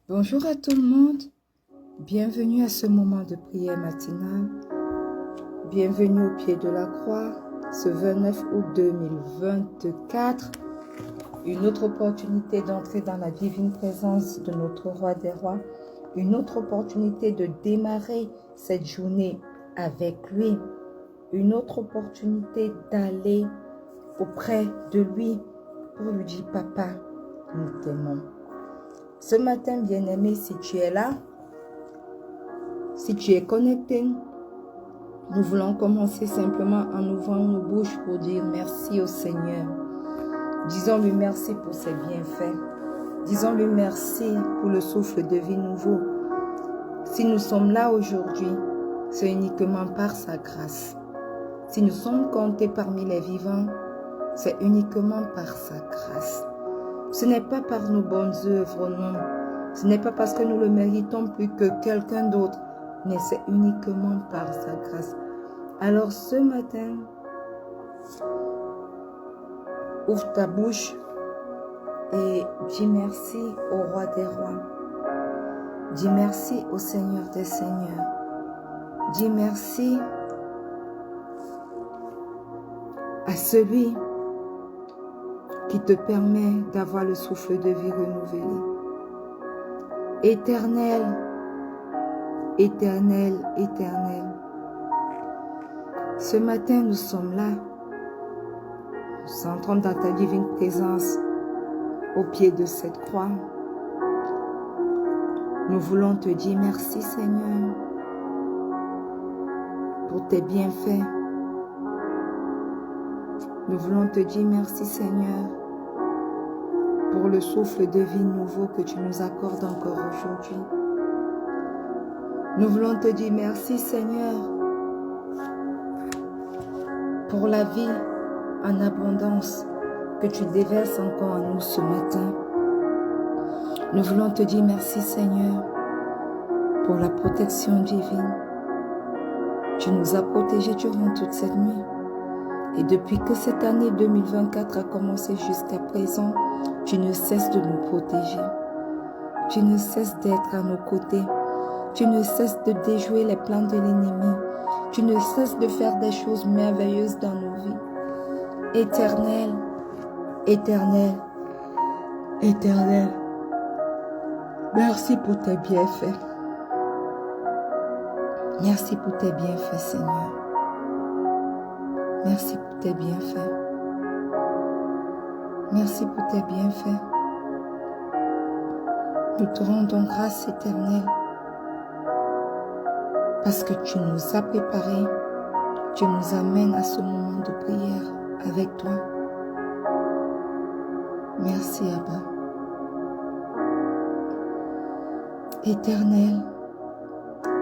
Bonjour à tout le monde, bienvenue à ce moment de prière matinale, bienvenue au pied de la croix, ce 29 août 2024, une autre opportunité d'entrer dans la divine présence de notre roi des rois, une autre opportunité de démarrer cette journée avec lui, une autre opportunité d'aller auprès de lui pour lui dire « Papa, nous t'aimons ». Ce matin, bien-aimé, si tu es là, si tu es connecté, nous voulons commencer simplement en ouvrant nos bouches pour dire merci au Seigneur. Disons-lui merci pour ses bienfaits. Disons-lui merci pour le souffle de vie nouveau. Si nous sommes là aujourd'hui, c'est uniquement par sa grâce. Si nous sommes comptés parmi les vivants, c'est uniquement par sa grâce. Ce n'est pas par nos bonnes œuvres, non. Ce n'est pas parce que nous le méritons plus que quelqu'un d'autre, mais c'est uniquement par sa grâce. Alors ce matin, ouvre ta bouche et dis merci au roi des rois. Dis merci au Seigneur des seigneurs. Dis merci à celui qui te permet d'avoir le souffle de vie renouvelé. Éternel, éternel, éternel. Ce matin, nous sommes là. Nous entrons dans ta divine présence au pied de cette croix. Nous voulons te dire merci, Seigneur, pour tes bienfaits. Nous voulons te dire merci, Seigneur, pour le souffle de vie nouveau que tu nous accordes encore aujourd'hui. Nous voulons te dire merci, Seigneur, pour la vie en abondance que tu déverses encore en nous ce matin. Nous voulons te dire merci, Seigneur, pour la protection divine. Tu nous as protégés durant toute cette nuit. Et depuis que cette année 2024 a commencé jusqu'à présent, tu ne cesses de nous protéger. Tu ne cesses d'être à nos côtés. Tu ne cesses de déjouer les plans de l'ennemi. Tu ne cesses de faire des choses merveilleuses dans nos vies. Éternel, éternel, éternel. Merci pour tes bienfaits. Merci pour tes bienfaits, Seigneur. Merci pour tes bienfaits. Merci pour tes bienfaits. Nous te rendons grâce éternelle parce que tu nous as préparés, tu nous amènes à ce moment de prière avec toi. Merci, Abba. Éternel,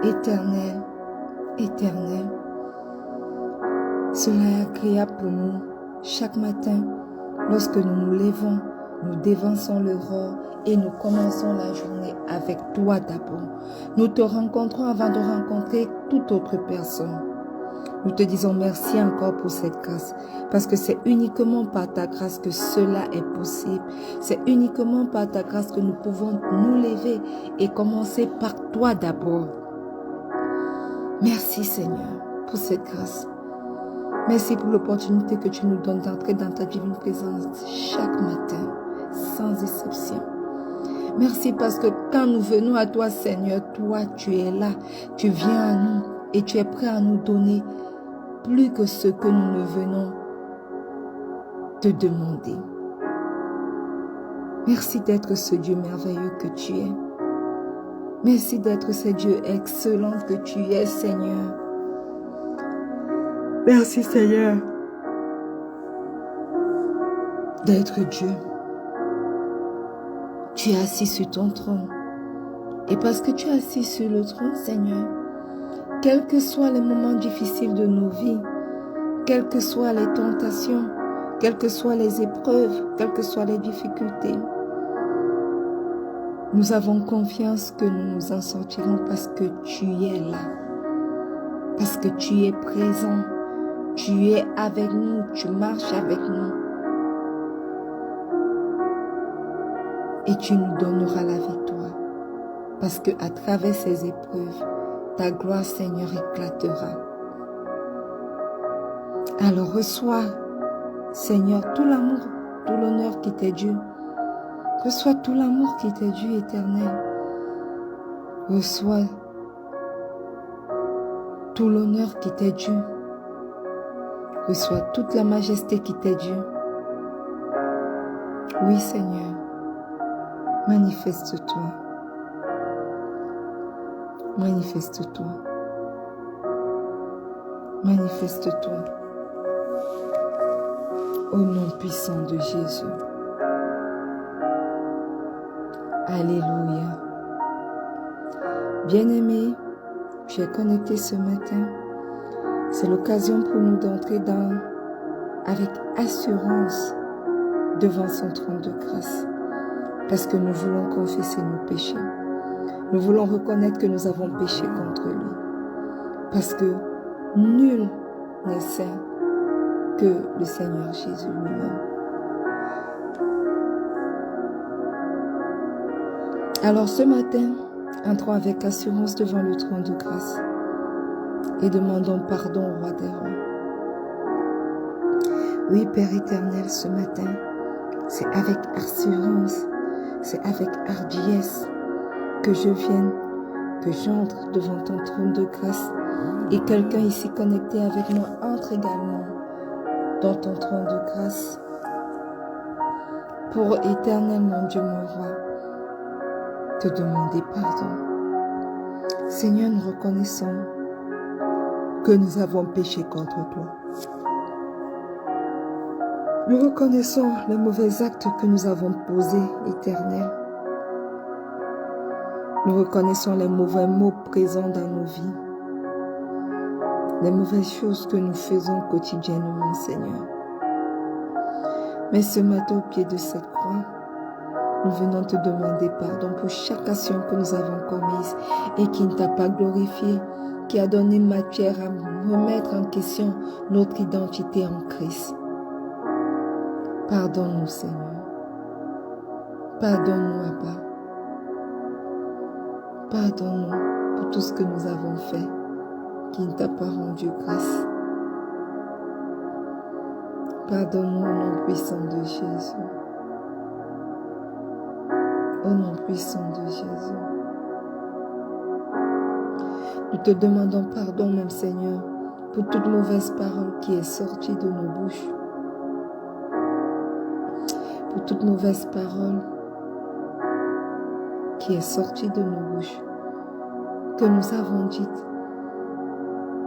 éternel, éternel. Cela est agréable pour nous chaque matin lorsque nous nous levons, nous dévançons l'aurore et nous commençons la journée avec toi d'abord. Nous te rencontrons avant de rencontrer toute autre personne. Nous te disons merci encore pour cette grâce, parce que c'est uniquement par ta grâce que cela est possible. C'est uniquement par ta grâce que nous pouvons nous lever et commencer par toi d'abord. Merci Seigneur pour cette grâce. Merci pour l'opportunité que tu nous donnes d'entrer dans ta divine présence chaque matin, sans exception. Merci parce que quand nous venons à toi, Seigneur, toi, tu es là. Tu viens à nous et tu es prêt à nous donner plus que ce que nous ne venons te demander. Merci d'être ce Dieu merveilleux que tu es. Merci d'être ce Dieu excellent que tu es, Seigneur. Merci, Seigneur, d'être Dieu. Tu es assis sur ton trône. Et parce que tu es assis sur le trône, Seigneur, quels que soient les moments difficiles de nos vies, quelles que soient les tentations, quelles que soient les épreuves, quelles que soient les difficultés. Nous avons confiance que nous nous en sortirons parce que tu es là, parce que tu es présent, tu es avec nous, tu marches avec nous. Et tu nous donneras la victoire, parce que à travers ces épreuves, ta gloire, Seigneur, éclatera. Alors reçois, Seigneur, tout l'amour, tout l'honneur qui t'est dû. Reçois tout l'amour qui t'est dû, Éternel. Reçois tout l'honneur qui t'est dû. Reçois toute la majesté qui t'est due. Oui, Seigneur, manifeste-toi. Manifeste-toi. Manifeste-toi. Au nom puissant de Jésus. Alléluia. Bien-aimé, tu es connecté ce matin. C'est l'occasion pour nous d'entrer avec assurance devant son trône de grâce. Parce que nous voulons confesser nos péchés. Nous voulons reconnaître que nous avons péché contre lui. Parce que nul n'est saint que le Seigneur Jésus lui-même. Alors ce matin, entrons avec assurance devant le trône de grâce et demandons pardon au roi des rois. Oui, Père éternel, ce matin, c'est avec assurance, c'est avec hardiesse que je vienne, que j'entre devant ton trône de grâce. Et quelqu'un ici connecté avec moi entre également dans ton trône de grâce. Pour éternel, mon Dieu, mon roi, te demander pardon. Seigneur, nous reconnaissons que nous avons péché contre toi. Nous reconnaissons les mauvais actes que nous avons posés, Éternel. Nous reconnaissons les mauvais mots présents dans nos vies, les mauvaises choses que nous faisons quotidiennement, Seigneur. Mais ce matin, au pied de cette croix, nous venons te demander pardon pour chaque action que nous avons commise et qui ne t'a pas glorifié, qui a donné matière à remettre en question notre identité en Christ. Pardonne-nous, Seigneur. Pardonne-nous, Abba. Pardonne-nous pour tout ce que nous avons fait qui ne t'a pas rendu grâce. Pardonne-nous au nom puissant de Jésus. Au nom puissant de Jésus. Nous te demandons pardon même, Seigneur, pour toute mauvaise parole qui est sortie de nos bouches. Pour toute mauvaise parole qui est sortie de nos bouches, que nous avons dite,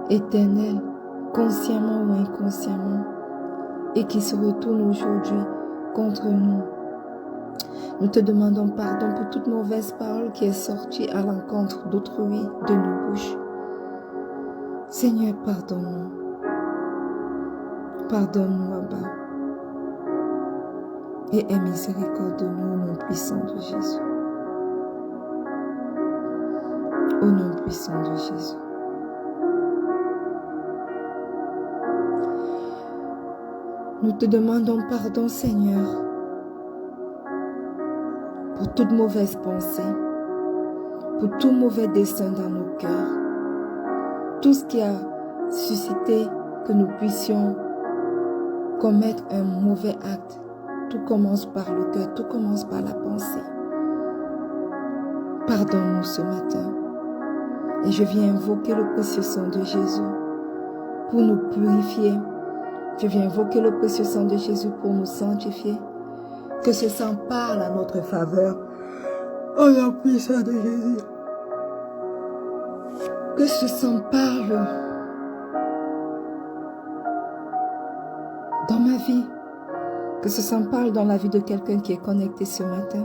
Éternel, consciemment ou inconsciemment, et qui se retourne aujourd'hui contre nous. Nous te demandons pardon pour toute mauvaise parole qui est sortie à l'encontre d'autrui de nos bouches. Seigneur, pardonne-nous. Pardonne-nous, Abba. Et aie miséricorde de nous au nom puissant de Jésus. Au nom puissant de Jésus. Nous te demandons pardon, Seigneur, pour toute mauvaise pensée, pour tout mauvais dessein dans nos cœurs, tout ce qui a suscité que nous puissions commettre un mauvais acte. Tout commence par le cœur, tout commence par la pensée. Pardonne-nous ce matin. Et je viens invoquer le précieux sang de Jésus pour nous purifier. Je viens invoquer le précieux sang de Jésus pour nous sanctifier. Que ce sang parle à notre faveur. Au nom puissant de Jésus. Que ce sang parle dans ma vie. Que ce sang parle dans la vie de quelqu'un qui est connecté ce matin.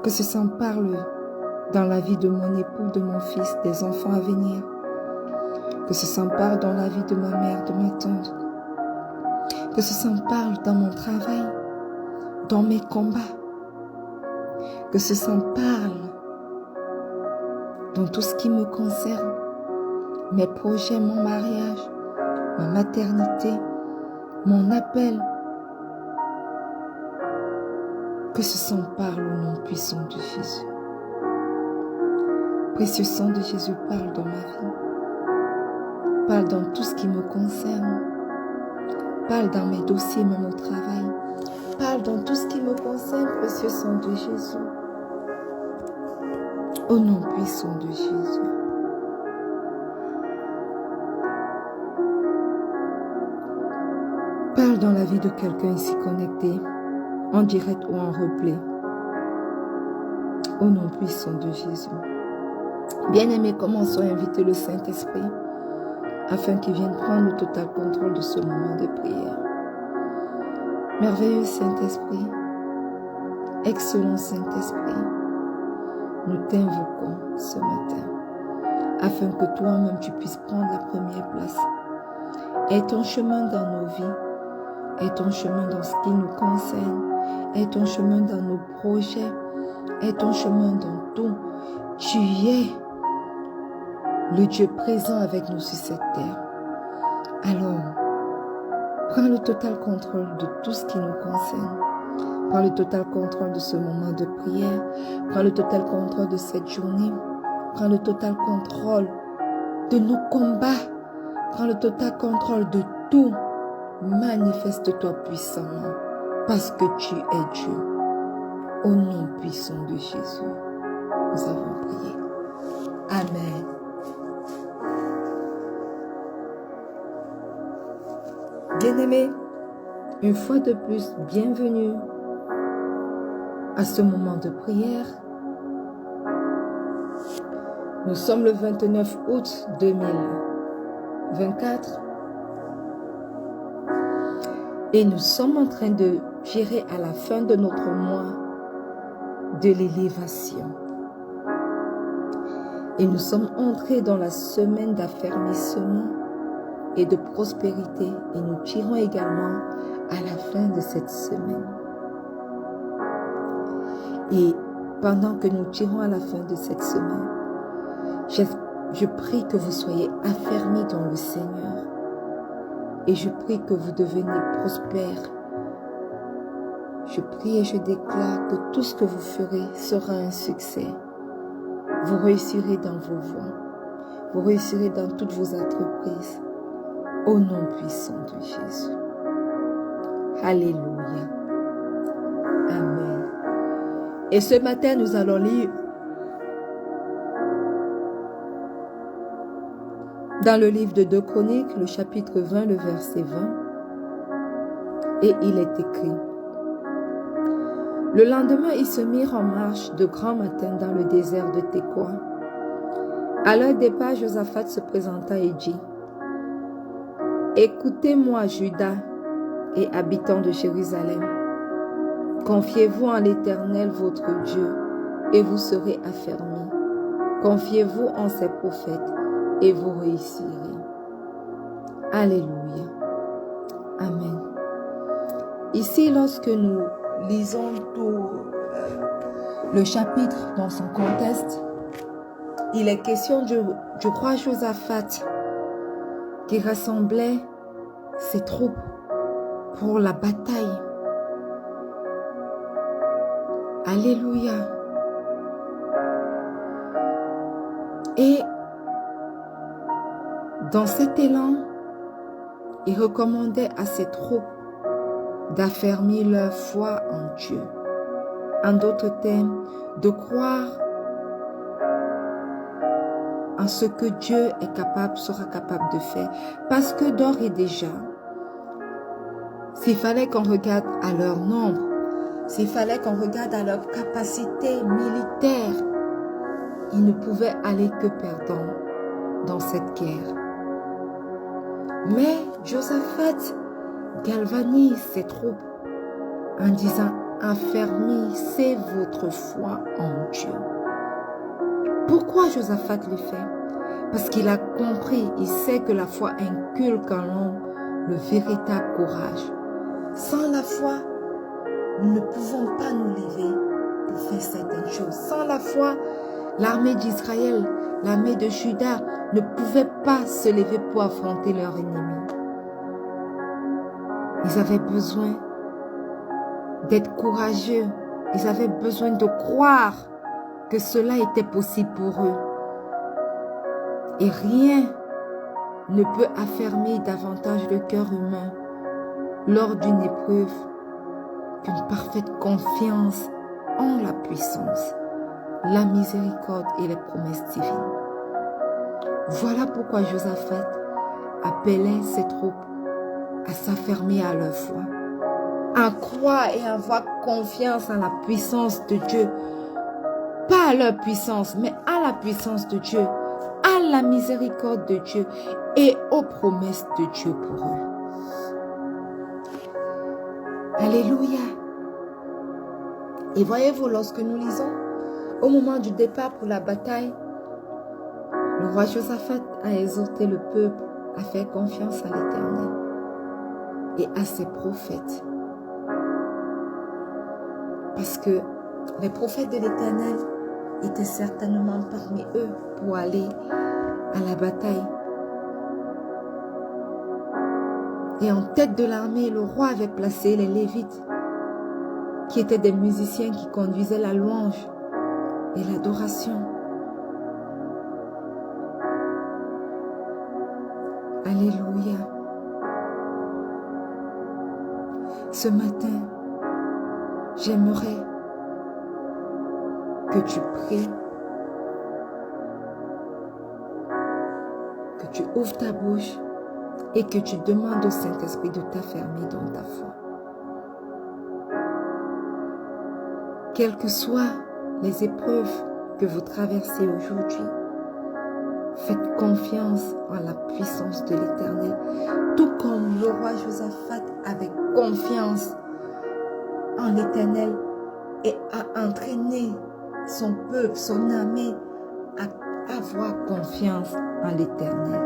Que ce sang parle dans la vie de mon époux, de mon fils, des enfants à venir. Que ce sang parle dans la vie de ma mère, de ma tante. Que ce sang parle dans mon travail, dans mes combats. Que ce sang parle dans tout ce qui me concerne, mes projets, mon mariage, ma maternité, mon appel. Que ce sang parle au nom puissant de Jésus. Précieux sang de Jésus, parle dans ma vie. Parle dans tout ce qui me concerne. Parle dans mes dossiers, même au travail. Parle dans tout ce qui me concerne, précieux sang de Jésus. Au nom puissant de Jésus. Parle dans la vie de quelqu'un ici connecté, en direct ou en replay. Au nom puissant de Jésus. Bien-aimés, commençons à inviter le Saint-Esprit afin qu'il vienne prendre le total contrôle de ce moment de prière. Merveilleux Saint-Esprit, excellent Saint-Esprit, nous t'invoquons ce matin afin que toi-même tu puisses prendre la première place. Aie ton chemin dans nos vies, aie ton chemin dans ce qui nous concerne, aie ton chemin dans nos projets, aie ton chemin dans tout. Tu es le Dieu présent avec nous sur cette terre. Alors, prends le total contrôle de tout ce qui nous concerne. Prends le total contrôle de ce moment de prière. Prends le total contrôle de cette journée. Prends le total contrôle de nos combats. Prends le total contrôle de tout. Manifeste-toi puissamment parce que tu es Dieu. Au nom puissant de Jésus, nous avons prié. Amen. Bien-aimés, une fois de plus, bienvenue à ce moment de prière. Nous sommes le 29 août 2024 et nous sommes en train de virer à la fin de notre mois de l'élévation. Et nous sommes entrés dans la semaine d'affermissement et de prospérité et nous tirons également à la fin de cette semaine. Et pendant que nous tirons à la fin de cette semaine, je prie que vous soyez affermis dans le Seigneur et je prie que vous deveniez prospères. Je prie et je déclare que tout ce que vous ferez sera un succès. Vous réussirez dans vos voies, vous réussirez dans toutes vos entreprises. Au nom puissant de Jésus. Alléluia. Amen. Et ce matin, nous allons lire dans le livre de 2 Chroniques, le chapitre 20, le verset 20. Et il est écrit: Le lendemain, ils se mirent en marche de grand matin dans le désert de Tékoa. À leur départ, Josaphat se présenta et dit: Écoutez-moi, Juda et habitants de Jérusalem. Confiez-vous en l'Éternel, votre Dieu, et vous serez affermis. Confiez-vous en ses prophètes, et vous réussirez. Alléluia. Amen. Ici, lorsque nous lisons tout le chapitre dans son contexte, il est question du roi Josaphat qui rassemblait ses troupes pour la bataille. Alléluia. Et dans cet élan, il recommandait à ses troupes d'affermir leur foi en Dieu. En d'autres termes, de croire en ce que Dieu est capable, sera capable de faire. Parce que d'ores et déjà, s'il fallait qu'on regarde à leur nombre, s'il fallait qu'on regarde à leur capacité militaire, ils ne pouvaient aller que perdants dans cette guerre. Mais Josaphat galvanise ses troupes en disant: affermissez votre foi en Dieu. Pourquoi Josaphat le fait? Parce qu'il a compris, il sait que la foi inculque en l'homme le véritable courage. Sans la foi, nous ne pouvons pas nous lever pour faire certaines choses. Sans la foi, l'armée d'Israël, l'armée de Juda ne pouvait pas se lever pour affronter leur ennemi. Ils avaient besoin d'être courageux. Ils avaient besoin de croire que cela était possible pour eux. Et rien ne peut affermir davantage le cœur humain lors d'une épreuve qu'une parfaite confiance en la puissance, la miséricorde et les promesses divines. Voilà pourquoi Josaphat appelait ses troupes à s'affermer à leur foi, à croire et à avoir confiance en la puissance de Dieu. Pas à leur puissance, mais à la puissance de Dieu, à la miséricorde de Dieu et aux promesses de Dieu pour eux. Alléluia. Et voyez-vous, lorsque nous lisons, au moment du départ pour la bataille, le roi Josaphat a exhorté le peuple à faire confiance à l'Éternel et à ses prophètes. Parce que les prophètes de l'Éternel étaient certainement parmi eux pour aller à la bataille. Et en tête de l'armée, le roi avait placé les Lévites, qui étaient des musiciens qui conduisaient la louange et l'adoration. Alléluia. Ce matin, j'aimerais que tu pries, que tu ouvres ta bouche et que tu demandes au Saint-Esprit de t'affermir dans ta foi. Quelles que soient les épreuves que vous traversez aujourd'hui, faites confiance en la puissance de l'Éternel, tout comme le roi Josaphat avait confiance en l'Éternel et a entraîné son peuple, son armée à avoir confiance en l'Éternel.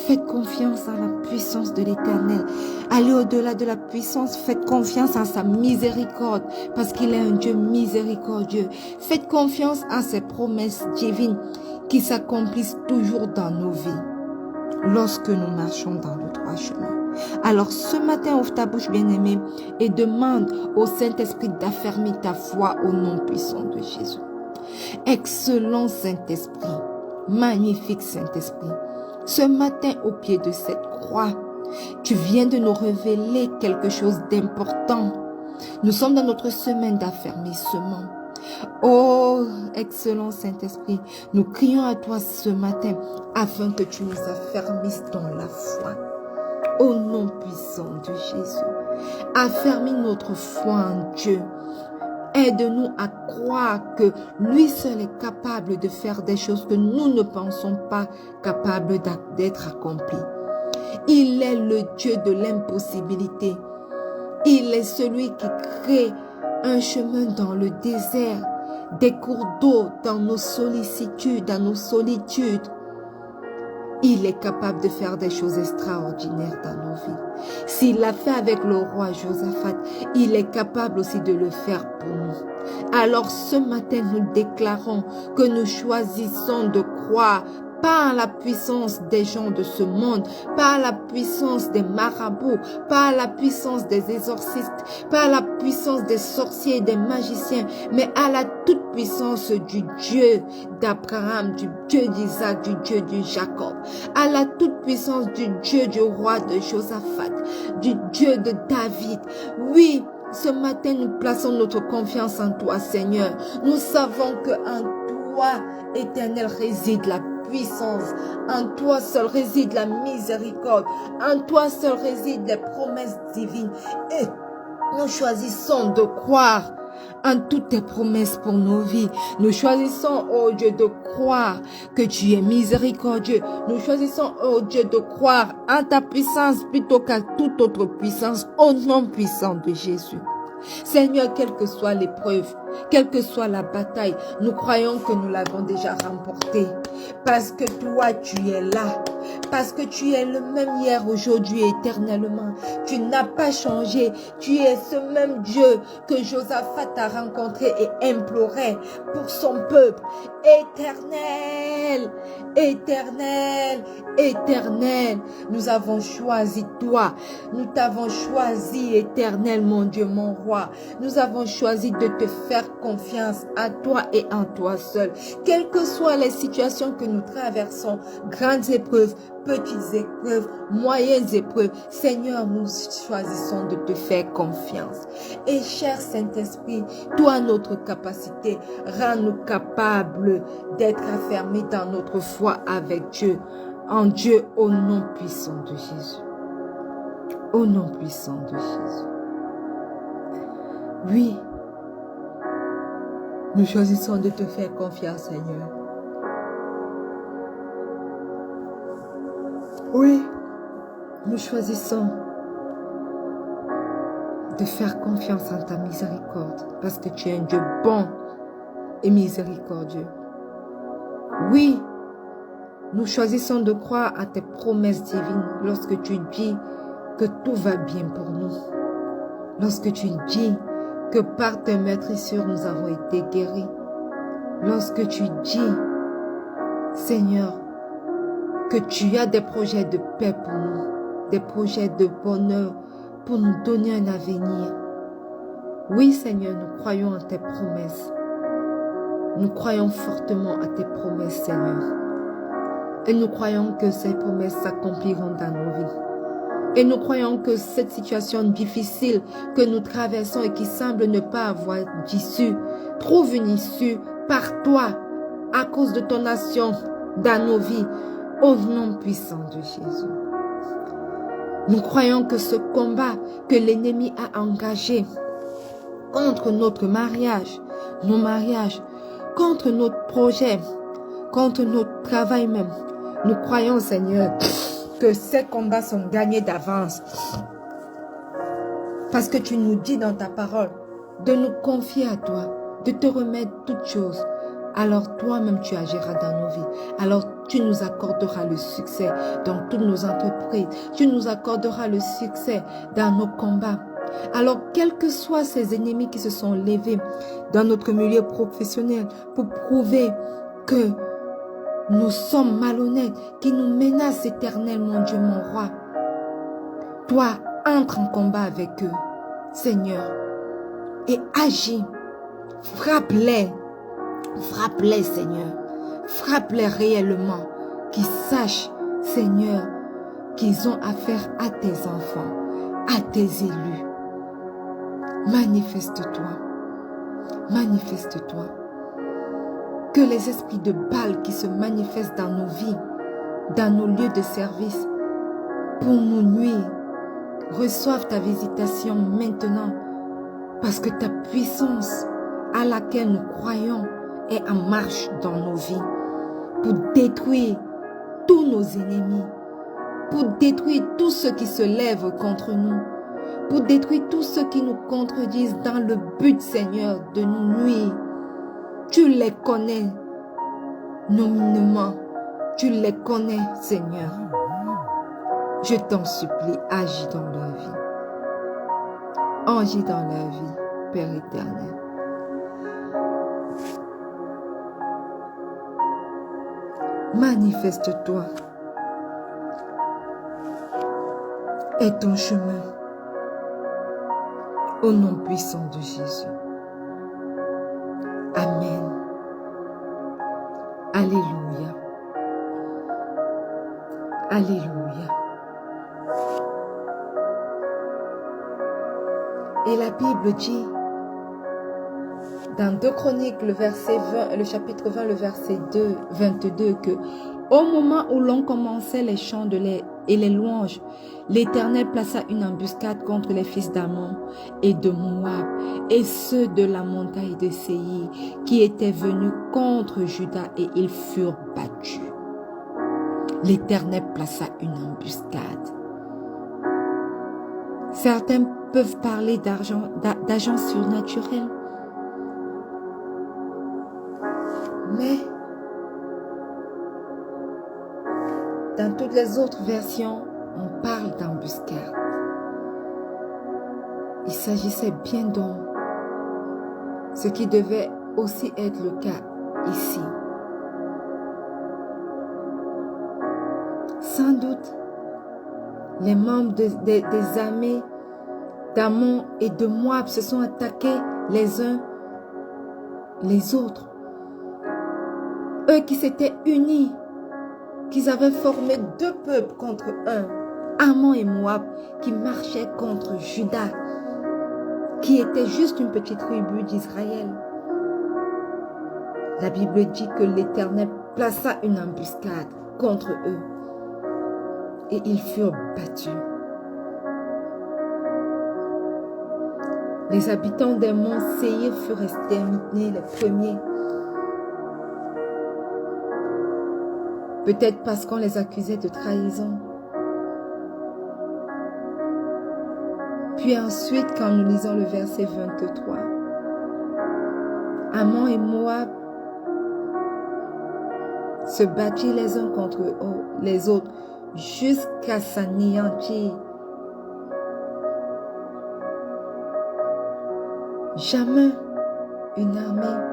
Faites confiance en la puissance de l'Éternel. Allez au-delà de la puissance, faites confiance en sa miséricorde, parce qu'il est un Dieu miséricordieux. Faites confiance en ses promesses divines qui s'accomplissent toujours dans nos vies, lorsque nous marchons dans le droit chemin. Alors ce matin, ouvre ta bouche bien-aimée et demande au Saint-Esprit d'affermir ta foi au nom puissant de Jésus. Excellent Saint-Esprit, magnifique Saint-Esprit, ce matin au pied de cette croix, tu viens de nous révéler quelque chose d'important. Nous sommes dans notre semaine d'affermissement. Oh, excellent Saint-Esprit, nous crions à toi ce matin afin que tu nous affermisses dans la foi. Au nom puissant de Jésus, affermis notre foi en Dieu. Aide-nous à croire que lui seul est capable de faire des choses que nous ne pensons pas capables d'être accomplies. Il est le Dieu de l'impossibilité. Il est celui qui crée un chemin dans le désert, des cours d'eau dans nos sollicitudes, dans nos solitudes. Il est capable de faire des choses extraordinaires dans nos vies. S'il l'a fait avec le roi Josaphat, il est capable aussi de le faire pour nous. Alors ce matin, nous déclarons que nous choisissons de croire pas à la puissance des gens de ce monde, pas à la puissance des marabouts, pas à la puissance des exorcistes, pas à la puissance des sorciers et des magiciens, mais à la toute puissance du Dieu d'Abraham, du Dieu d'Isaac, du Dieu de Jacob, à la toute puissance du Dieu du roi de Josaphat, du Dieu de David. Oui, ce matin, nous plaçons notre confiance en toi, Seigneur. Nous savons qu'en toi, Éternel, réside la puissance. En toi seul réside la miséricorde. En toi seul résident les promesses divines. Et nous choisissons de croire en toutes tes promesses pour nos vies. Nous choisissons, oh Dieu, de croire que tu es miséricordieux. Nous choisissons, oh Dieu, de croire en ta puissance plutôt qu'à toute autre puissance, au nom puissant de Jésus. Seigneur, quelle que soit l'épreuve, quelle que soit la bataille, nous croyons que nous l'avons déjà remportée. parce que toi, tu es là. Parce que tu es le même hier, aujourd'hui, éternellement. Tu n'as pas changé. Tu es ce même Dieu que Josaphat a rencontré et imploré pour son peuple. Éternel, éternel, éternel. Nous avons choisi toi. Nous t'avons choisi, éternel, mon Dieu, mon roi. Nous avons choisi de te faire confiance à toi et en toi seul. Quelles que soient les situations que nous traversons, grandes épreuves, petites épreuves, moyennes épreuves, Seigneur, nous choisissons de te faire confiance. Et cher Saint-Esprit, toi notre capacité, rends-nous capables d'être affermés dans notre foi avec Dieu, en Dieu, au nom puissant de Jésus. Au nom puissant de Jésus. Oui, nous choisissons de te faire confiance, Seigneur. Oui, nous choisissons de faire confiance en ta miséricorde, parce que tu es un Dieu bon et miséricordieux. Oui, nous choisissons de croire à tes promesses divines lorsque tu dis que tout va bien pour nous. Lorsque tu dis que par tes maîtrisures nous avons été guéris. Lorsque tu dis, Seigneur, que tu as des projets de paix pour nous, des projets de bonheur pour nous donner un avenir. Oui, Seigneur, nous croyons en tes promesses. Nous croyons fortement à tes promesses, Seigneur. Et nous croyons que ces promesses s'accompliront dans nos vies. Et nous croyons que cette situation difficile que nous traversons et qui semble ne pas avoir d'issue, trouve une issue par toi, à cause de ton action dans nos vies, au nom puissant de Jésus. Nous croyons que ce combat que l'ennemi a engagé contre notre mariage, nos mariages, contre notre projet, contre notre travail même, nous croyons, Seigneur, que ces combats sont gagnés d'avance. Parce que tu nous dis dans ta parole de nous confier à toi, de te remettre toutes choses. Alors toi-même tu agiras dans nos vies. Alors tu nous accorderas le succès dans toutes nos entreprises. Tu nous accorderas le succès dans nos combats. Alors quels que soient ces ennemis qui se sont levés dans notre milieu professionnel pour prouver que nous sommes malhonnêtes, qui nous menacent éternellement, Dieu mon roi. Toi, entre en combat avec eux, Seigneur, et agis. Frappe-les, Seigneur. Frappe-les réellement, qu'ils sachent, Seigneur, qu'ils ont affaire à tes enfants, à tes élus. Manifeste-toi, manifeste-toi. Que les esprits de Baal qui se manifestent dans nos vies, dans nos lieux de service, pour nous nuire, reçoivent ta visitation maintenant, parce que ta puissance à laquelle nous croyons est en marche dans nos vies, pour détruire tous nos ennemis, pour détruire tous ceux qui se lèvent contre nous, pour détruire tous ceux qui nous contredisent dans le but, Seigneur, de nous nuire. Tu les connais nominement. Tu les connais, Seigneur. Je t'en supplie, agis dans leur vie. Agis dans leur vie, Père éternel. Manifeste-toi. Et ton chemin. Au nom puissant de Jésus. Amen. Alléluia. Alléluia. Et la Bible dit, dans 2 Chroniques, le chapitre 20, le verset 22, que au moment où l'on commençait les chants et les louanges, l'Éternel plaça une embuscade contre les fils d'Ammon et de Moab, et ceux de la montagne de Séir, qui étaient venus contre Juda, et ils furent battus. L'Éternel plaça une embuscade. Certains peuvent parler d'agents surnaturels, mais dans toutes les autres versions, on parle d'embuscade. Il s'agissait bien donc, ce qui devait aussi être le cas ici. Sans doute, les membres des armées d'Ammon et de Moab se sont attaqués les uns les autres. Eux qui s'étaient unis, qu'ils avaient formé deux peuples contre un, Ammon et Moab, qui marchaient contre Juda, qui était juste une petite tribu d'Israël. La Bible dit que l'Éternel plaça une embuscade contre eux et ils furent battus. Les habitants des monts Séir furent exterminés les premiers. Peut-être parce qu'on les accusait de trahison. Puis ensuite, quand nous lisons le verset 23, Ammon et Moab se battirent les uns contre les autres jusqu'à s'anéantir. Jamais une armée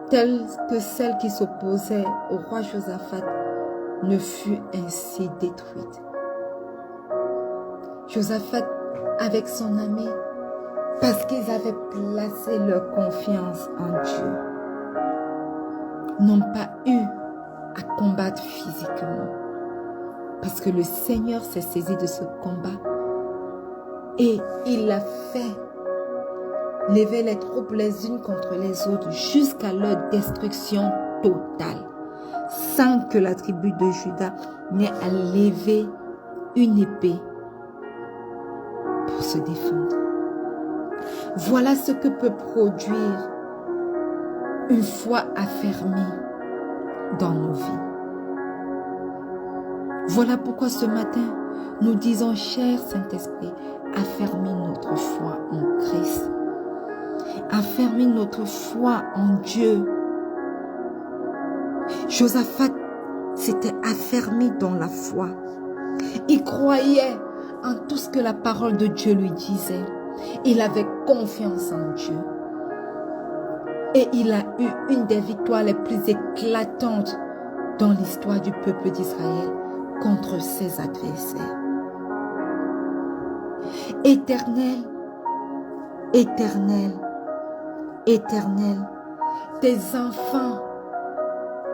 telle que celle qui s'opposait au roi Josaphat ne fut ainsi détruite. Josaphat avec son armée, parce qu'ils avaient placé leur confiance en Dieu, n'ont pas eu à combattre physiquement, parce que le Seigneur s'est saisi de ce combat et il l'a fait lever les troupes les unes contre les autres jusqu'à leur destruction totale, sans que la tribu de Juda n'ait à lever une épée pour se défendre. Voilà ce que peut produire une foi affermie dans nos vies. Voilà pourquoi ce matin, nous disons, cher Saint-Esprit, affermis notre foi en Christ. Affermis notre foi en Dieu. Josaphat s'était affermi dans la foi. Il croyait en tout ce que la parole de Dieu lui disait. Il avait confiance en Dieu. Et il a eu une des victoires les plus éclatantes dans l'histoire du peuple d'Israël contre ses adversaires. Éternel, éternel, éternel, tes enfants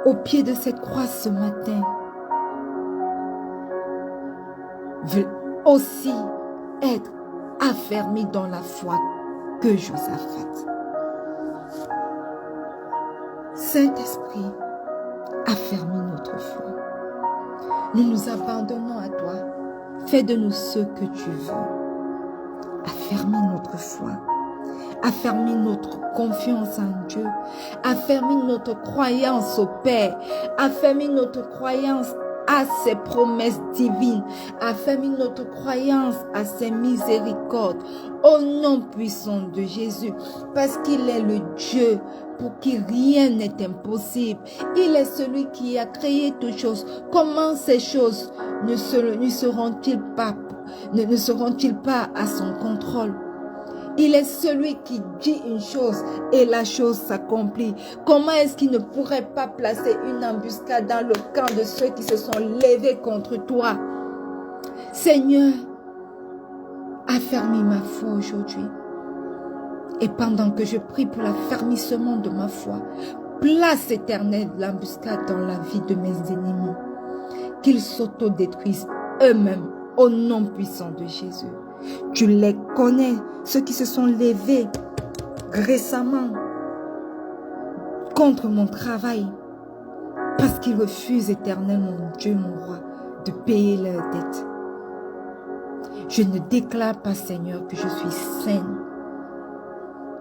au pied de cette croix ce matin veulent aussi être affermis dans la foi que Josaphat. Saint-Esprit, affermis notre foi. Nous nous abandonnons à toi. Fais de nous ce que tu veux. Affermis notre foi. Affermis notre confiance en Dieu. Affermis notre croyance au Père. Affermis notre croyance à ses promesses divines. Affermis notre croyance à ses miséricordes. Au nom puissant de Jésus. Parce qu'il est le Dieu pour qui rien n'est impossible. Il est celui qui a créé toutes choses. Comment ces choses ne seront-ils pas à son contrôle? Il est celui qui dit une chose et la chose s'accomplit. Comment est-ce qu'il ne pourrait pas placer une embuscade dans le camp de ceux qui se sont levés contre toi? Seigneur, affermis ma foi aujourd'hui. Et pendant que je prie pour l'affermissement de ma foi, place éternelle l'embuscade dans la vie de mes ennemis. Qu'ils s'autodétruisent eux-mêmes au nom puissant de Jésus. Tu les connais, ceux qui se sont levés récemment contre mon travail, parce qu'ils refusent, éternel, mon Dieu, mon roi, de payer leurs dettes. Je ne déclare pas, Seigneur, que je suis saine,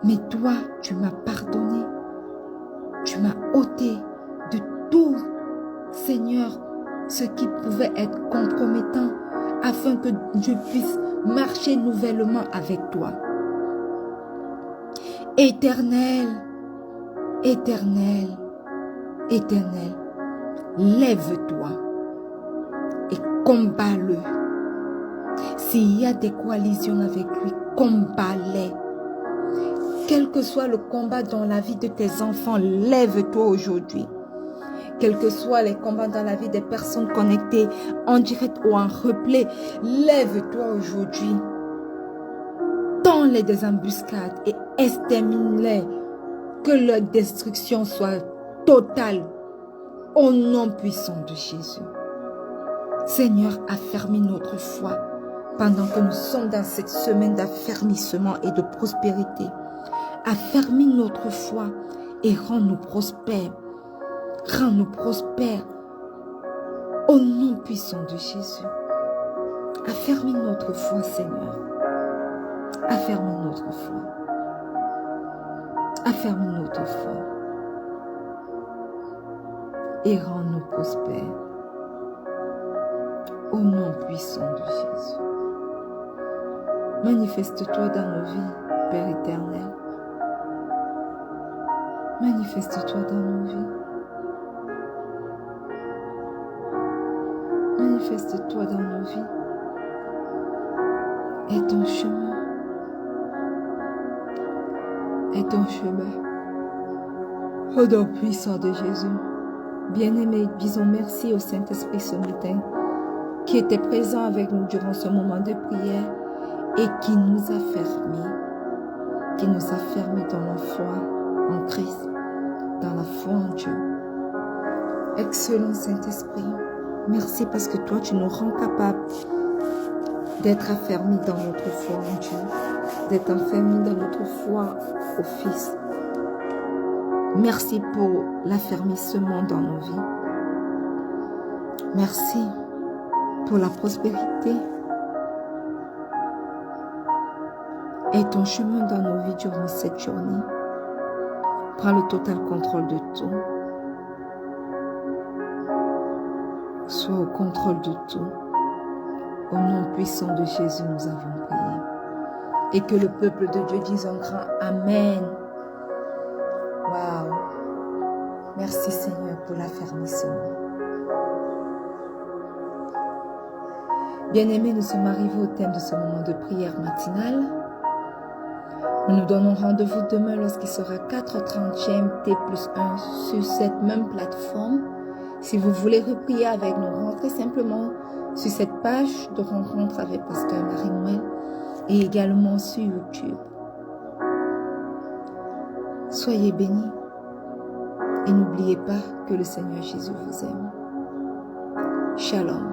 mais toi, tu m'as pardonné, tu m'as ôté de tout, Seigneur, ce qui pouvait être compromettant, afin que je puisse marcher nouvellement avec toi. Éternel, éternel, éternel, lève-toi combats-le. S'il y a des coalitions avec lui, combats-les. Quel que soit le combat dans la vie de tes enfants, lève-toi aujourd'hui. Quels que soient les combats dans la vie des personnes connectées, en direct ou en replay, lève-toi aujourd'hui. Tends-les des embuscades et extermine-les. Que leur destruction soit totale. Au nom puissant de Jésus. Seigneur, affermis notre foi pendant que nous sommes dans cette semaine d'affermissement et de prospérité. Affermis notre foi et rends-nous prospères. Rends-nous prospères au nom puissant de Jésus. Affermis notre foi, Seigneur. Affermis notre foi. Affermis notre foi. Et rends-nous prospères au nom puissant de Jésus. Manifeste-toi dans nos vies, Père éternel. Manifeste-toi dans nos vies. Manifeste-toi dans nos vies. Et ton chemin. Et ton chemin. Au nom puissant de Jésus. Bien-aimés, disons merci au Saint-Esprit ce matin qui était présent avec nous durant ce moment de prière et qui nous a fermés dans la foi en Christ, dans la foi en Dieu. Excellent Saint-Esprit, merci parce que toi tu nous rends capables d'être affermis dans notre foi en Dieu, d'être affermis dans notre foi au Fils. Merci pour l'affermissement dans nos vies. Merci pour la prospérité et ton chemin dans nos vies durant cette journée. Prends le total contrôle de tout. Sois au contrôle de tout. Au nom puissant de Jésus, nous avons prié. Et que le peuple de Dieu dise un grand Amen. Waouh! Merci Seigneur pour l'affermissement. Bien-aimés, nous sommes arrivés au thème de ce moment de prière matinale. Nous nous donnons rendez-vous demain lorsqu'il sera 4h30 GMT+1 sur cette même plateforme. Si vous voulez reprier avec nous, rentrez simplement sur cette page de rencontre avec Pasteur Marie-Noël et également sur YouTube. Soyez bénis et n'oubliez pas que le Seigneur Jésus vous aime. Shalom.